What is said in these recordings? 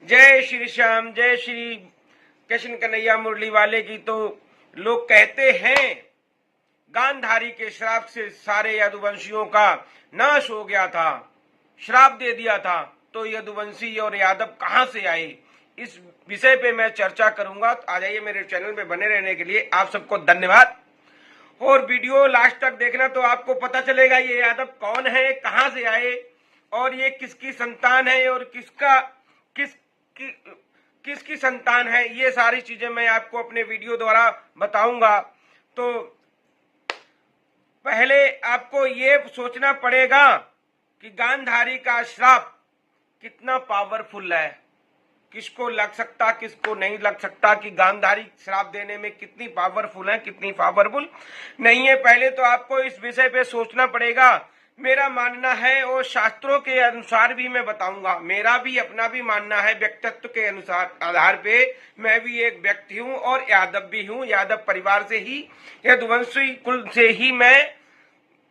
जय श्री श्याम, जय श्री कृष्ण कन्हैया मुरली वाले की। तो लोग कहते हैं गांधारी के श्राप से सारे यदुवंशियों का नाश हो गया था, श्राप दे दिया था। तो यदुवंशी और यादव कहां से आए, इस विषय पे मैं चर्चा करूंगा। तो आ जाइए मेरे चैनल पे बने रहने के लिए आप सबको धन्यवाद। और वीडियो लास्ट तक देखना तो आपको पता चलेगा ये यादव कौन है, कहां से आए और ये किसकी संतान है और किसकी संतान है। ये सारी चीजें मैं आपको अपने वीडियो द्वारा बताऊंगा। तो पहले आपको ये सोचना पड़ेगा कि गांधारी का श्राप कितना पावरफुल है, किसको लग सकता किसको नहीं लग सकता, कि गांधारी श्राप देने में कितनी पावरफुल है कितनी पावरफुल नहीं है। पहले तो आपको इस विषय पे सोचना पड़ेगा। मेरा मानना है और शास्त्रों के अनुसार भी मैं बताऊंगा, मेरा भी अपना भी मानना है, व्यक्तित्व के अनुसार आधार पे मैं भी एक व्यक्ति हूं और यादव भी हूं। यादव परिवार से ही, यदुवंशी कुल से ही मैं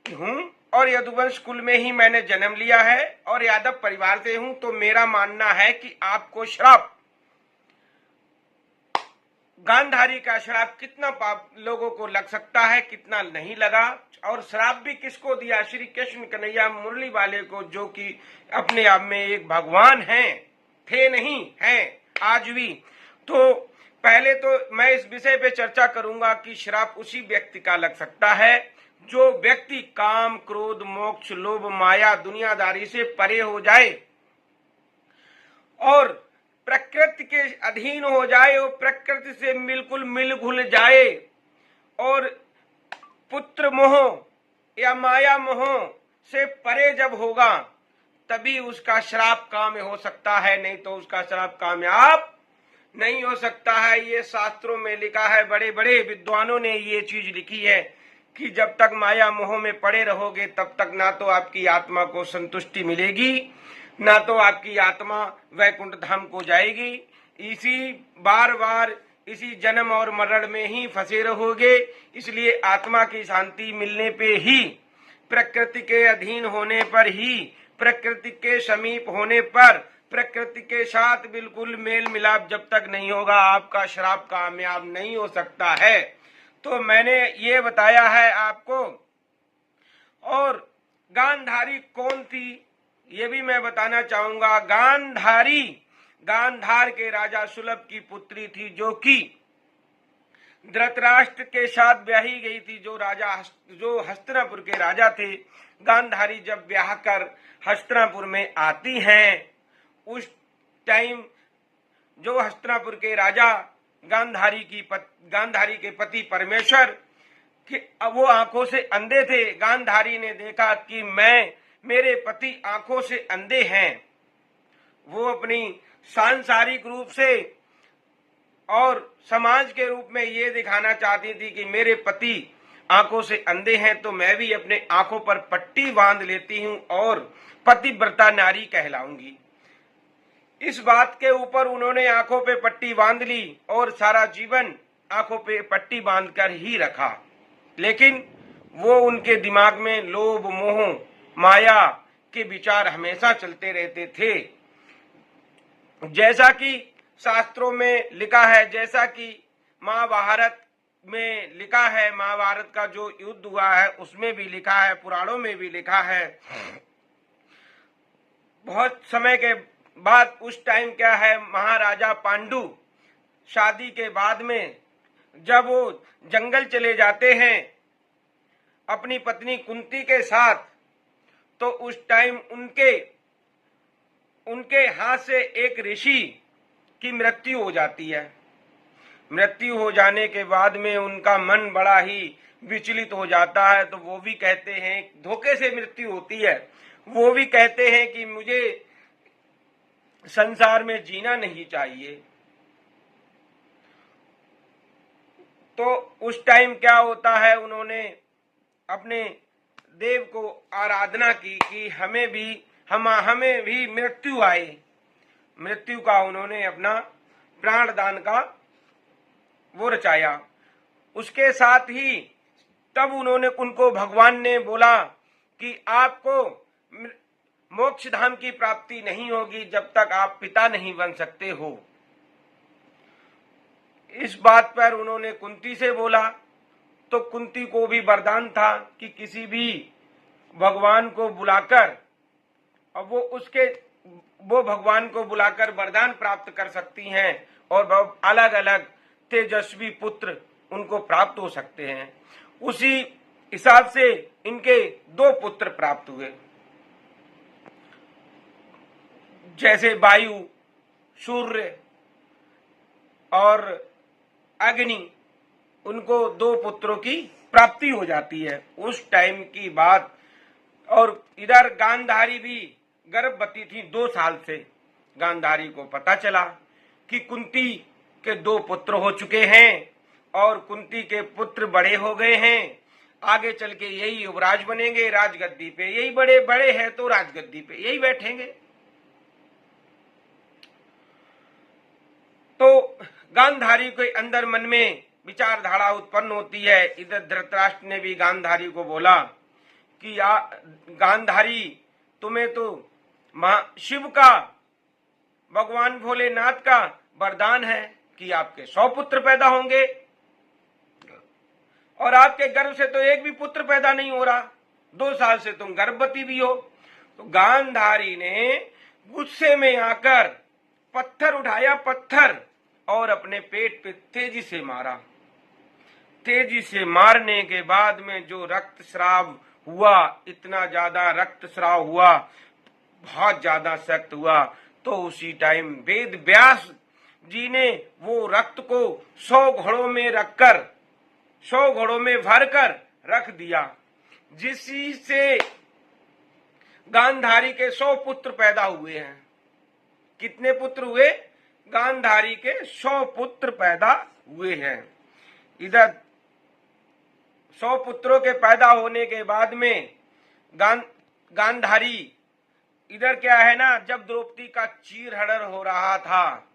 हूं और यदुवंश कुल में ही मैंने जन्म लिया है और यादव परिवार से हूं। तो मेरा मानना है कि आपको श्राप, गांधारी का श्राप कितना लोगों को लग सकता है, कितना नहीं लगा, और श्राप भी किसको दिया, श्री कृष्ण कन्हैया मुरली वाले को, जो कि अपने आप में एक भगवान हैं, थे नहीं हैं आज भी। तो पहले तो मैं इस विषय पे चर्चा करूंगा कि श्राप उसी व्यक्ति का लग सकता है जो व्यक्ति काम, क्रोध, मोक्ष, लोभ, माया, दुनियादारी से परे हो जाए और प्रकृति के अधीन हो जाए और प्रकृति से बिल्कुल मिल घुल जाए और पुत्र मोह या माया मोह से परे जब होगा तभी उसका श्राप काम हो सकता है, नहीं तो उसका श्राप कामयाब नहीं हो सकता है। ये शास्त्रों में लिखा है, बड़े बड़े विद्वानों ने ये चीज लिखी है कि जब तक माया मोह में पड़े रहोगे तब तक ना तो आपकी आत्मा को संतुष्टि मिलेगी, ना तो आपकी आत्मा वैकुंठ धाम को जाएगी। इसी बार बार इसी जन्म और मरण में ही फंसे रहोगे। इसलिए आत्मा की शांति मिलने पे ही, प्रकृति के अधीन होने पर ही, प्रकृति के समीप होने पर, प्रकृति के साथ बिल्कुल मेल मिलाप जब तक नहीं होगा आपका श्राप कामयाब नहीं हो सकता है। तो मैंने ये बताया है आपको। और गांधारी कौन थी ये भी मैं बताना चाहूंगा। गांधारी गांधार के राजा सुलभ की पुत्री थी, जो कि धृतराष्ट्र के साथ ब्याही गई थी, जो हस्तिनापुर के राजा थे। गांधारी जब ब्याह कर हस्तिनापुर में आती हैं, उस टाइम जो हस्तिनापुर के राजा गांधारी के पति परमेश्वर कि वो आंखों से अंधे थे। गांधारी ने देखा कि मेरे पति आंखों से अंधे हैं। वो अपनी सांसारिक रूप से और समाज के रूप में ये दिखाना चाहती थी कि मेरे पति आंखों से अंधे हैं, तो मैं भी अपने आंखों पर पट्टी बांध लेती हूं और पतिव्रता नारी कहलाऊंगी। इस बात के ऊपर उन्होंने आंखों पे पट्टी बांध ली और सारा जीवन आंखों पे पट्टी बांधकर ही रखा। लेकिन वो उनके दिमाग में लोभ, मोह, माया के विचार हमेशा चलते रहते थे। जैसा कि शास्त्रों में लिखा है, जैसा कि महाभारत में लिखा है, महाभारत का जो युद्ध हुआ है उसमें भी लिखा है, पुराणों में भी लिखा है। बहुत समय के बाद उस टाइम क्या है, महाराजा पांडु शादी के बाद में जब वो जंगल चले जाते हैं अपनी पत्नी कुंती के साथ, तो उस टाइम उनके हाथ से एक ऋषि की मृत्यु हो जाती है। मृत्यु हो जाने के बाद में उनका मन बड़ा ही विचलित हो जाता है। तो वो भी कहते हैं, धोखे से मृत्यु होती है, वो भी कहते हैं कि मुझे संसार में जीना नहीं चाहिए। तो उस टाइम क्या होता है, उन्होंने अपने देव को आराधना की कि हमें भी मृत्यु आए। मृत्यु का उन्होंने अपना प्राण दान का वो रचाया। उसके साथ ही तब उनको भगवान ने बोला कि आपको मोक्ष धाम की प्राप्ति नहीं होगी जब तक आप पिता नहीं बन सकते हो। इस बात पर उन्होंने कुंती से बोला, तो कुंती को भी वरदान था कि किसी भी भगवान को बुलाकर, अब वो भगवान को बुलाकर वरदान प्राप्त कर सकती हैं और अलग अलग तेजस्वी पुत्र उनको प्राप्त हो सकते हैं। उसी हिसाब से इनके 2 पुत्र प्राप्त हुए, जैसे वायु, सूर्य और अग्नि, उनको 2 पुत्रों की प्राप्ति हो जाती है। उस टाइम की बात। और इधर गांधारी भी गर्भवती थी 2 साल से। गांधारी को पता चला कि कुंती के 2 पुत्र हो चुके हैं और कुंती के पुत्र बड़े हो गए हैं, आगे चल के यही युवराज बनेंगे राजगद्दी पे, यही बड़े बड़े हैं तो राजगद्दी पे यही बैठेंगे। तो गांधारी के अंदर मन में विचारधारा उत्पन्न होती है। इधर धृतराष्ट्र ने भी गांधारी को बोला कि गांधारी, तुम्हें तो शिव का, भगवान भोलेनाथ का वरदान है कि आपके 100 पुत्र पैदा होंगे और आपके गर्भ से तो एक भी पुत्र पैदा नहीं हो रहा, 2 साल से तुम गर्भवती भी हो। तो गांधारी ने गुस्से में आकर पत्थर उठाया, पत्थर, और अपने पेट पे तेजी से मारा। तेजी से मारने के बाद में जो रक्तस्राव हुआ, इतना ज्यादा रक्तस्राव हुआ, बहुत ज्यादा सख्त हुआ, तो उसी टाइम वेद व्यास जी ने वो रक्त को 100 घड़ों में रखकर, 100 घड़ों में भरकर रख दिया, जिसी से गांधारी के 100 पुत्र पैदा हुए हैं। कितने पुत्र हुए? गांधारी के 100 पुत्र पैदा हुए हैं। इधर 100 पुत्रों के पैदा होने के बाद में गांधारी, इधर क्या है ना, जब द्रौपदी का चीरहरण हो रहा था,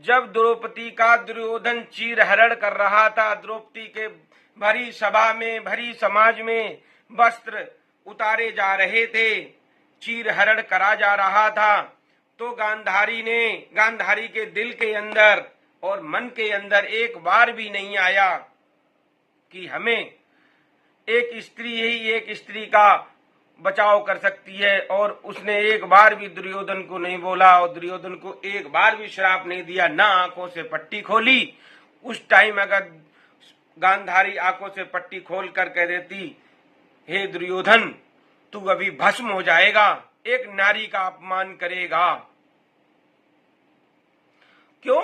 जब द्रौपदी का दुर्योधन चीरहरण कर रहा था, द्रौपदी के भरी सभा में, भरी समाज में वस्त्र उतारे जा रहे थे, चीरहरण करा जा रहा था, तो गांधारी के दिल के अंदर और मन के अंदर एक बार भी नहीं आया कि हमें एक स्त्री, यही एक स्त्री का बचाव कर सकती है। और उसने एक बार भी दुर्योधन को नहीं बोला और दुर्योधन को एक बार भी श्राप नहीं दिया, ना आंखों से पट्टी खोली। उस टाइम अगर गांधारी आंखों से पट्टी खोल कर कह देती, हे दुर्योधन, तू अभी भस्म हो जाएगा, एक नारी का अपमान करेगा। क्यों?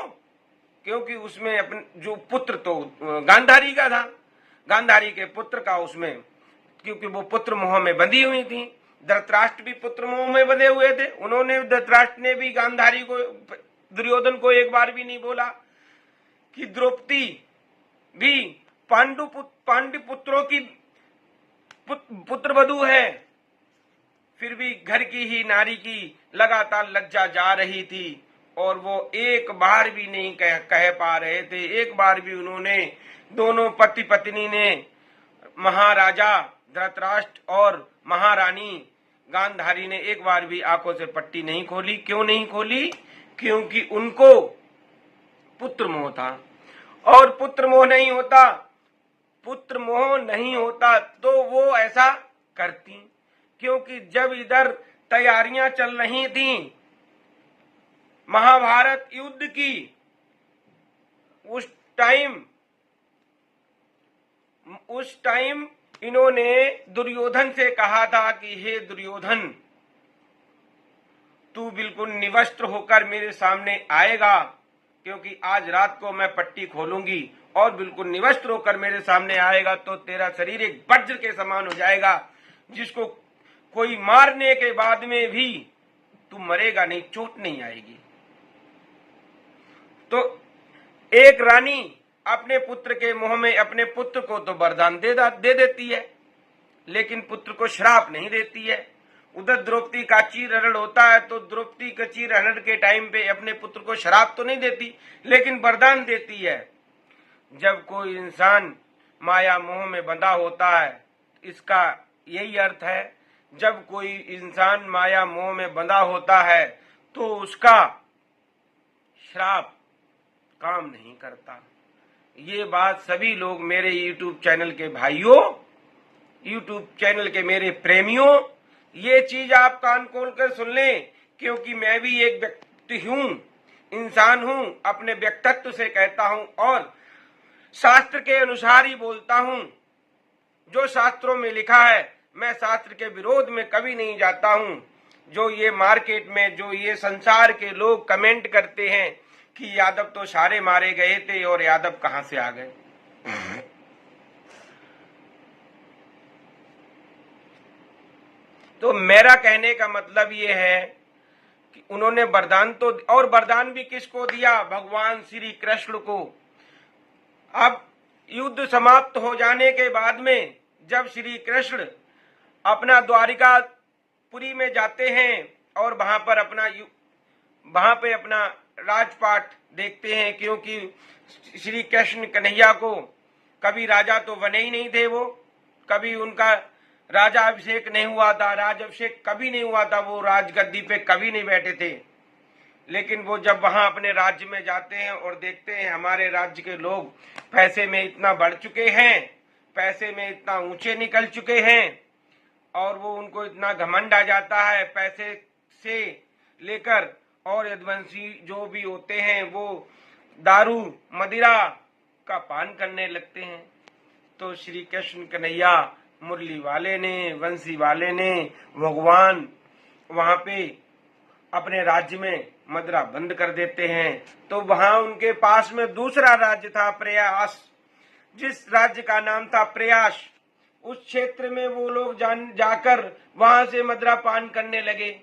क्योंकि उसमें अपने जो पुत्र तो गांधारी का था, गांधारी के पुत्र का उसमें, क्योंकि वो पुत्र मोह में बंधी हुई थी। धृतराष्ट्र भी पुत्र मोह में बंधे हुए थे। उन्होंने, धृतराष्ट्र ने भी गांधारी को, दुर्योधन को एक बार भी नहीं बोला कि द्रौपदी भी पांडु पुत्रों की पुत्रवधू है। फिर भी घर की ही नारी की लगातार लज्जा जा रही थी और वो एक बार भी नहीं कह पा रहे थे। एक बार भी उन्होंने, दोनों पति पत्नी ने, महाराजा धृतराष्ट्र और महारानी गांधारी ने एक बार भी आंखों से पट्टी नहीं खोली। क्यों नहीं खोली? क्योंकि उनको पुत्र मोह था। और पुत्र मोह नहीं होता तो वो ऐसा करती। क्योंकि जब इधर तैयारियां चल रही थी महाभारत युद्ध की, उस टाइम इन्होंने दुर्योधन से कहा था कि हे दुर्योधन, तू बिल्कुल निवस्त्र होकर मेरे सामने आएगा, क्योंकि आज रात को मैं पट्टी खोलूंगी और बिल्कुल निवस्त्र होकर मेरे सामने आएगा तो तेरा शरीर एक वज्र के समान हो जाएगा, जिसको कोई मारने के बाद में भी तू मरेगा नहीं, चोट नहीं आएगी। तो एक रानी अपने पुत्र के मोह में अपने पुत्र को तो वरदान दे देती है, लेकिन पुत्र को श्राप नहीं देती है। उधर द्रौपदी का चीरहरण होता है तो द्रौपदी के चीरहरण के टाइम पे अपने पुत्र को श्राप तो नहीं देती, लेकिन वरदान देती है। जब कोई इंसान माया मोह में बंधा होता है, इसका यही अर्थ है जब कोई इंसान माया मोह में बंधा होता है तो उसका श्राप काम नहीं करता। ये बात सभी लोग, मेरे YouTube चैनल के भाइयों, YouTube चैनल के मेरे प्रेमियों, ये चीज आप कान खोल कर सुन लें, क्योंकि मैं भी एक व्यक्ति हूं, इंसान हूं, अपने व्यक्तित्व से कहता हूं और शास्त्र के अनुसार ही बोलता हूं। जो शास्त्रों में लिखा है, मैं शास्त्र के विरोध में कभी नहीं जाता हूं। जो ये मार्केट में, जो ये संसार के लोग कमेंट करते हैं कि यादव तो सारे मारे गए थे और यादव कहां से आ गए, तो मेरा कहने का मतलब ये है कि उन्होंने वरदान तो, और वरदान भी किसको दिया? भगवान श्री कृष्ण को। अब युद्ध समाप्त हो जाने के बाद में जब श्री कृष्ण अपना द्वारिकापुरी में जाते हैं और वहां पे अपना राजपाट देखते हैं, क्योंकि श्री कृष्ण कन्हैया को कभी राजा तो बने ही नहीं थे, वो कभी उनका राजा अभिषेक नहीं हुआ था, राज अभिषेक कभी नहीं हुआ था, वो राजगद्दी पे कभी नहीं बैठे थे। लेकिन वो जब वहां अपने राज्य में जाते हैं और देखते हैं हमारे राज्य के लोग पैसे में इतना बढ़ चुके हैं, पैसे में इतना ऊंचे निकल चुके हैं, और वो उनको इतना घमंड आ जाता है पैसे से लेकर, और यदुवंशी जो भी होते हैं वो दारू मदिरा का पान करने लगते हैं। तो श्री कृष्ण कन्हैया मुरली वाले ने, वंशी वाले ने, भगवान वहां पे अपने राज्य में मदिरा बंद कर देते हैं। तो वहां उनके पास में दूसरा राज्य था प्रयास, जिस राज्य का नाम था प्रयास, उस क्षेत्र में वो लोग जाकर वहां से मदिरा पान करने लगे।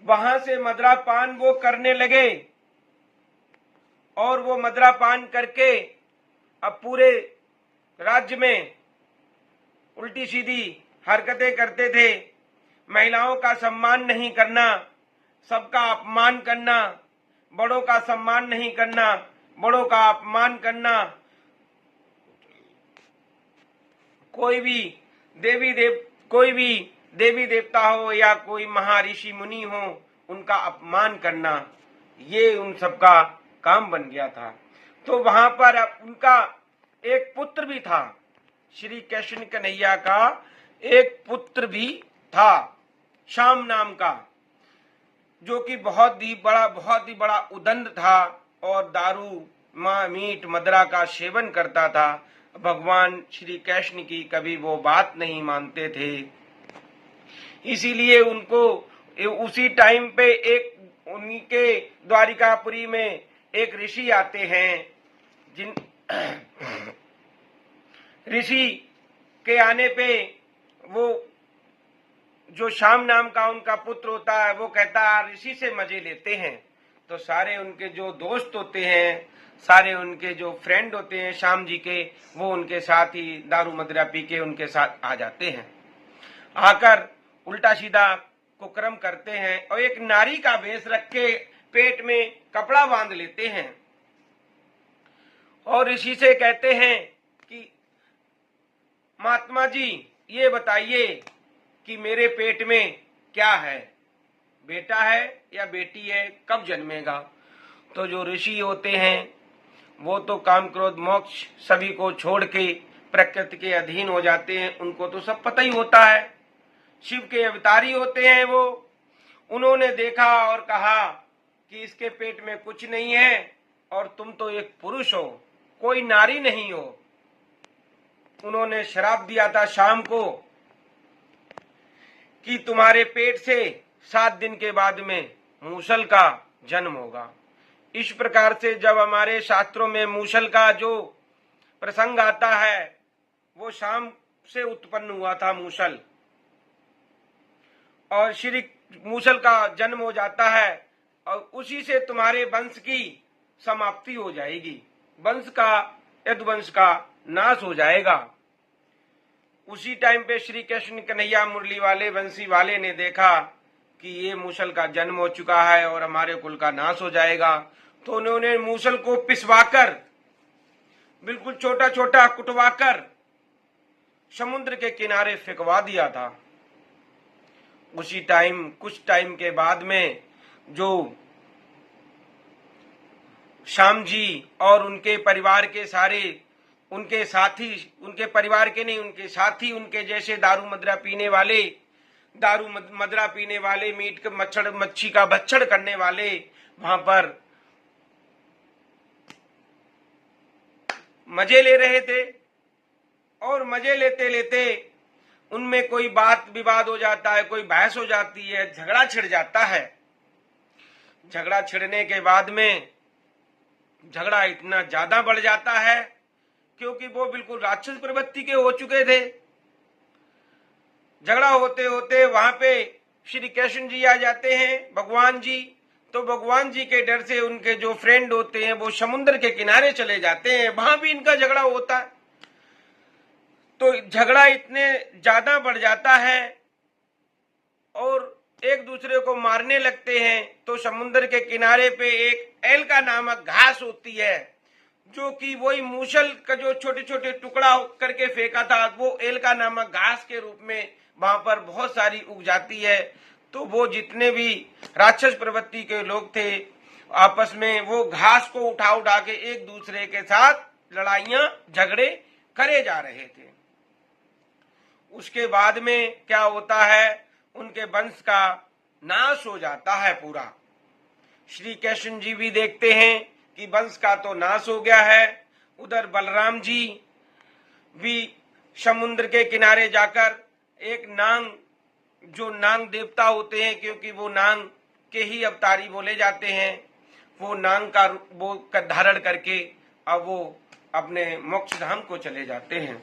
वहां से मदिरा पान वो करने लगे और वो मदिरा पान करके अब पूरे राज्य में उल्टी सीधी हरकतें करते थे। महिलाओं का सम्मान नहीं करना, सबका अपमान करना, बड़ों का सम्मान नहीं करना, बड़ों का अपमान करना, कोई भी देवी देवता हो या कोई महर्षि मुनि हो, उनका अपमान करना, ये उन सबका काम बन गया था। तो वहां पर उनका एक पुत्र भी था, श्री कृष्ण कन्हैया का एक पुत्र भी था, श्याम नाम का, जो कि बहुत ही बड़ा उदंड था और दारू मीट मदिरा का सेवन करता था। भगवान श्री कृष्ण की कभी वो बात नहीं मानते थे। इसीलिए उनको उसी टाइम पे एक उनके द्वारिकापुरी में एक ऋषि आते हैं, जिन ऋषि के आने पे वो जो श्याम नाम का उनका पुत्र होता है, वो कहता है ऋषि से मजे लेते हैं। तो सारे उनके जो दोस्त होते हैं, सारे उनके जो फ्रेंड होते हैं श्याम जी के, वो उनके साथ ही दारू मदिरा पी के उनके साथ आ जाते हैं। आकर उल्टा सीधा कुकर्म करते हैं और एक नारी का वेश रख के पेट में कपड़ा बांध लेते हैं और ऋषि से कहते हैं कि महात्मा जी ये बताइए कि मेरे पेट में क्या है, बेटा है या बेटी है, कब जन्मेगा। तो जो ऋषि होते हैं वो तो काम क्रोध मोक्ष सभी को छोड़ के प्रकृति के अधीन हो जाते हैं, उनको तो सब पता ही होता है, शिव के अवतारी होते हैं वो। उन्होंने देखा और कहा कि इसके पेट में कुछ नहीं है और तुम तो एक पुरुष हो, कोई नारी नहीं हो। उन्होंने श्राप दिया था शाम को कि तुम्हारे पेट से 7 दिन के बाद में मूसल का जन्म होगा। इस प्रकार से जब हमारे शास्त्रों में मूसल का जो प्रसंग आता है, वो शाम से उत्पन्न हुआ था मूसल, और श्री मूसल का जन्म हो जाता है और उसी से तुम्हारे वंश की समाप्ति हो जाएगी, वंश का यदुवंश का नाश हो जाएगा। उसी टाइम पे श्री कृष्ण कन्हैया मुरली वाले वंशी वाले ने देखा कि ये मूसल का जन्म हो चुका है और हमारे कुल का नाश हो जाएगा। तो उन्होंने मूसल को पिसवाकर, बिल्कुल छोटा छोटा कुटवाकर समुद्र के किनारे फेंकवा दिया था। उसी टाइम, कुछ टाइम के बाद में जो श्याम जी और उनके परिवार के सारे उनके साथी, उनके परिवार के नहीं, उनके साथी, उनके जैसे दारू मदरा पीने वाले, मीट मच्छी का भक्षण करने वाले वहां पर मजे ले रहे थे। और मजे लेते लेते उनमें कोई बात विवाद हो जाता है, कोई बहस हो जाती है, झगड़ा छिड़ जाता है। झगड़ा छिड़ने के बाद में झगड़ा इतना ज्यादा बढ़ जाता है क्योंकि वो बिल्कुल राक्षस प्रवृत्ति के हो चुके थे। झगड़ा होते होते वहां पे श्री कृष्ण जी आ जाते हैं, भगवान जी। तो भगवान जी के डर से उनके जो फ्रेंड होते हैं वो समुद्र के किनारे चले जाते हैं, वहां भी इनका झगड़ा होता है। तो झगड़ा इतने ज्यादा बढ़ जाता है और एक दूसरे को मारने लगते हैं। तो समुद्र के किनारे पे एक एल्का नामक घास होती है, जो कि वही मूसल का जो छोटे छोटे टुकड़ा करके फेंका था, वो एल्का नामक घास के रूप में वहां पर बहुत सारी उग जाती है। तो वो जितने भी राक्षस प्रवृत्ति के लोग थे आपस में वो घास को उठा उठा के एक दूसरे के साथ लड़ाइयां झगड़े करे जा रहे थे। उसके बाद में क्या होता है, उनके वंश का नाश हो जाता है पूरा। श्री कृष्ण जी भी देखते हैं कि वंश का तो नाश हो गया है। उधर बलराम जी भी समुद्र के किनारे जाकर एक नांग, जो नांग देवता होते हैं, क्योंकि वो नांग के ही अवतारी बोले जाते हैं, वो नांग का वो धारण करके अब वो अपने मोक्ष धाम को चले जाते हैं।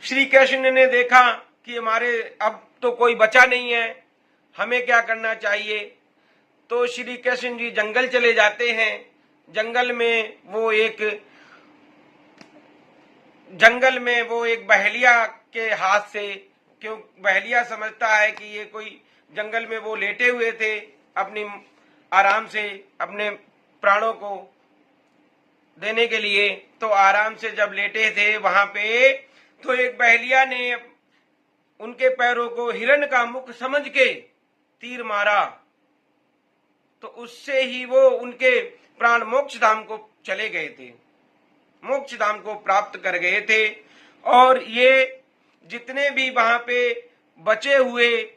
श्री कृष्ण ने देखा कि हमारे अब तो कोई बचा नहीं है, हमें क्या करना चाहिए। तो श्री कृष्ण जी जंगल चले जाते हैं। जंगल में वो एक बहेलिया के हाथ से, क्यों बहेलिया समझता है कि ये कोई, जंगल में वो लेटे हुए थे अपनी आराम से अपने प्राणों को देने के लिए। तो आराम से जब लेटे थे वहां पे, तो एक बहेलिया ने उनके पैरों को हिरण का मुख समझ के तीर मारा। तो उससे ही वो उनके प्राण मोक्ष धाम को चले गए थे, मोक्ष धाम को प्राप्त कर गए थे। और ये जितने भी वहां पे बचे हुए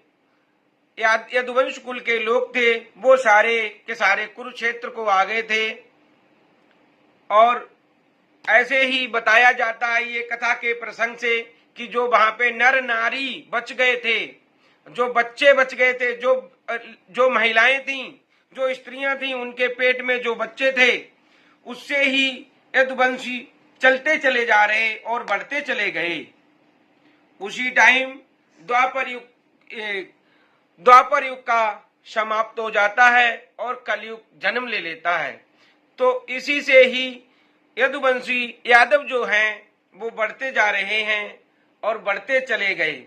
यदुवंश कुल के लोग थे वो सारे के सारे कुरुक्षेत्र को आ गए थे। और ऐसे ही बताया जाता है ये कथा के प्रसंग से कि जो वहां पे नर नारी बच गए थे, जो बच्चे बच गए थे, जो महिलाएं थीं, जो स्त्रियां थीं, उनके पेट में जो बच्चे थे, उससे ही यदुवंशी चलते चले जा रहे और बढ़ते चले गए। उसी टाइम द्वापर युग का समाप्त हो जाता है और कलयुग जन्म ले लेता है। तो इसी से ही यदुवंशी यादव जो हैं वो बढ़ते जा रहे हैं और बढ़ते चले गए।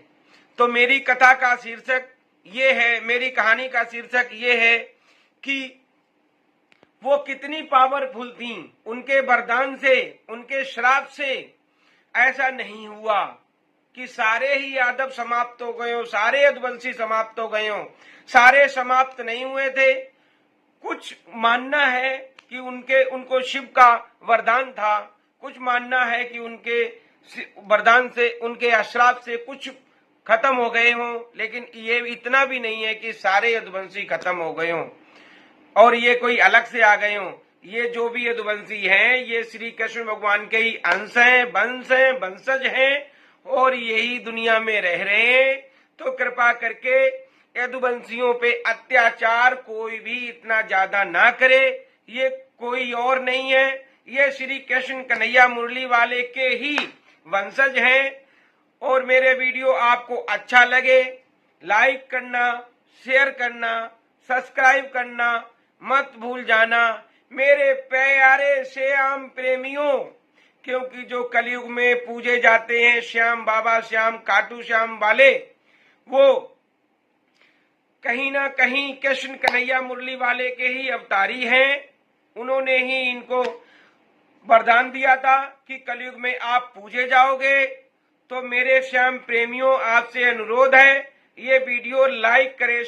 तो मेरी कथा का शीर्षक ये है, मेरी कहानी का शीर्षक ये है कि वो कितनी पावरफुल थीं। उनके वरदान से, उनके श्राप से ऐसा नहीं हुआ कि सारे ही यादव समाप्त हो गए हो, सारे यदुवंशी समाप्त हो गए हो। सारे समाप्त नहीं हुए थे। कुछ मानना है कि उनको शिव का वरदान था, कुछ मानना है कि उनके वरदान से, उनके अश्राप से कुछ खत्म हो गए हों, लेकिन ये इतना भी नहीं है कि सारे यदुवंशी खत्म हो गए हों और ये कोई अलग से आ गए हों। ये जो भी यदुवंशी हैं ये श्री कृष्ण भगवान के ही अंश हैं, वंश हैं, वंशज हैं और यही दुनिया में रह रहे हैं। तो कृपा करके यदुवंशियों पे अत्याचार कोई भी इतना ज्यादा ना करे। ये कोई और नहीं है, ये श्री कृष्ण कन्हैया मुरली वाले के ही वंशज हैं। और मेरे वीडियो आपको अच्छा लगे लाइक करना, शेयर करना, सब्सक्राइब करना मत भूल जाना मेरे प्यारे श्याम प्रेमियों, क्योंकि जो कलयुग में पूजे जाते हैं श्याम बाबा, श्याम खाटू श्याम वाले, वो कहीं ना कहीं कृष्ण कन्हैया मुरली वाले के ही अवतारी हैं। उन्होंने ही इनको वरदान दिया था कि कलयुग में आप पूजे जाओगे तो मेरे श्याम प्रेमियों आपसे अनुरोध है, ये वीडियो लाइक करें।